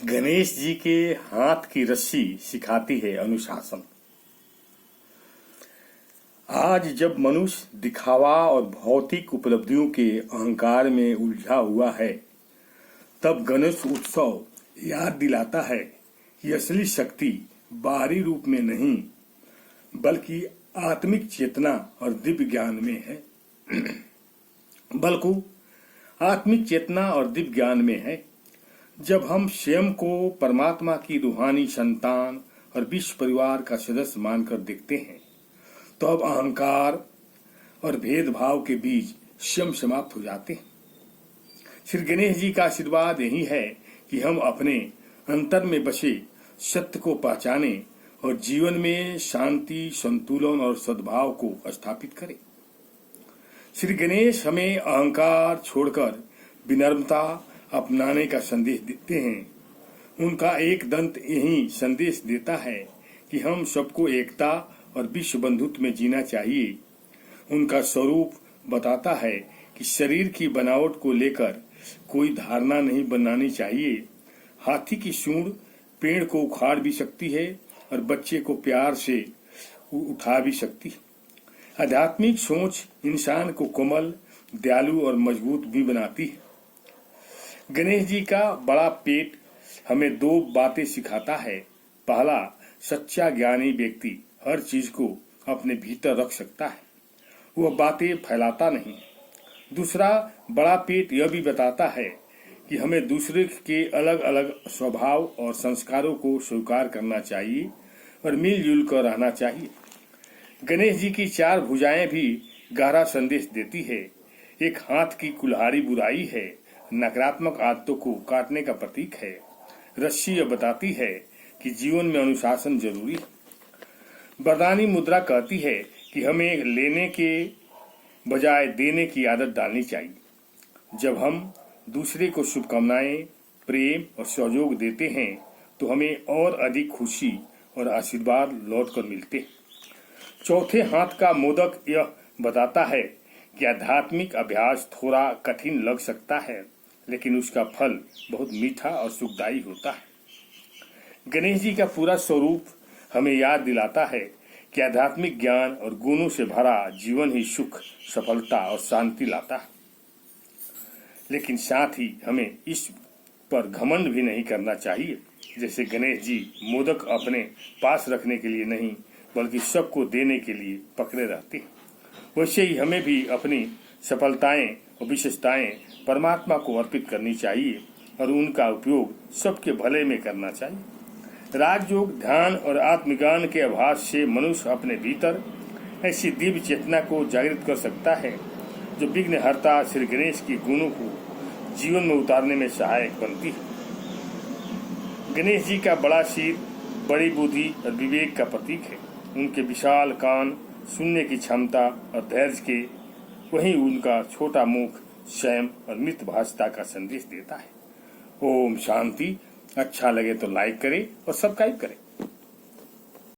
गणेश जी के हाथ की रस्सी सिखाती है अनुशासन। आज जब मनुष्य दिखावा और भौतिक उपलब्धियों के अहंकार में उलझा हुआ है, तब गणेश उत्सव याद दिलाता है कि असली शक्ति बाहरी रूप में नहीं बल्कि आत्मिक चेतना और दिव्य ज्ञान में है। बल्कि आत्मिक चेतना और दिव्य ज्ञान में है। जब हम स्वयं को परमात्मा की रूहानी संतान और विश्व परिवार का सदस्य मानकर देखते हैं, तो अब अहंकार और भेदभाव के बीज स्वयं समाप्त हो जाते हैं। श्री गणेश जी का आशीर्वाद यही है कि हम अपने अंतर में बसे सत्य को पहचाने और जीवन में शांति, संतुलन और सद्भाव को स्थापित करें। श्री गणेश हमें अहंकार छोड़कर विनम्रता अपनाने का संदेश देते हैं। उनका एक दंत यही संदेश देता है कि हम सबको एकता और विश्व बंधुत्व में जीना चाहिए। उनका स्वरूप बताता है कि शरीर की बनावट को लेकर कोई धारणा नहीं बनानी चाहिए। हाथी की सूंड पेड़ को उखाड़ भी सकती है और बच्चे को प्यार से उठा भी सकती है। आध्यात्मिक सोच इंसान को कोमल, दयालु और मजबूत भी बनाती है। गणेश जी का बड़ा पेट हमें दो बातें सिखाता है। पहला, सच्चा ज्ञानी व्यक्ति हर चीज को अपने भीतर रख सकता है, वह बातें फैलाता नहीं। दूसरा, बड़ा पेट यह भी बताता है कि हमें दूसरे के अलग अलग स्वभाव और संस्कारों को स्वीकार करना चाहिए और मिलजुल कर रहना चाहिए। गणेश जी की चार भुजाएं भी गहरा संदेश देती है। एक हाथ की कुल्हाड़ी बुराई है, नकारात्मक आदतों को काटने का प्रतीक है। रस्सी यह बताती है कि जीवन में अनुशासन जरूरी है। वरदानी मुद्रा कहती है कि हमें लेने के बजाय देने की आदत डालनी चाहिए। जब हम दूसरे को शुभकामनाएं, प्रेम और सहयोग देते हैं, तो हमें और अधिक खुशी और आशीर्वाद लौट कर मिलते हैं। चौथे हाथ का मोदक यह बताता है कि आध्यात्मिक अभ्यास थोड़ा कठिन लग सकता है, लेकिन उसका फल बहुत मीठा और सुखदायी होता है। गणेश जी का पूरा स्वरूप हमें याद दिलाता है कि आध्यात्मिक ज्ञान और गुणों से भरा जीवन ही सुख, सफलता और शांति लाता है। लेकिन साथ ही हमें इस पर घमंड भी नहीं करना चाहिए। जैसे गणेश जी मोदक अपने पास रखने के लिए नहीं बल्कि सबको देने के लिए पकड़े रहते हैं, वैसे ही हमें भी अपनी सफलताएं और विशेषताएं परमात्मा को अर्पित करनी चाहिए और उनका उपयोग सबके भले में करना चाहिए। राजयोग, ध्यान और आत्मज्ञान के आभास से मनुष्य अपने भीतर ऐसी दिव्य चेतना को जागृत कर सकता है जो विघ्नहर्ता श्री गणेश के गुणों को जीवन में उतारने में सहायक बनती है। गणेश जी का बड़ा सिर बड़ी बुद्धि और विवेक का प्रतीक है। उनके विशाल कान, सुनने की क्षमता और धैर्य के, वहीं उनका छोटा मुख संयम और मितभाषिता का संदेश देता है। ओम शांति। अच्छा लगे तो लाइक करें और सब्सक्राइब करें।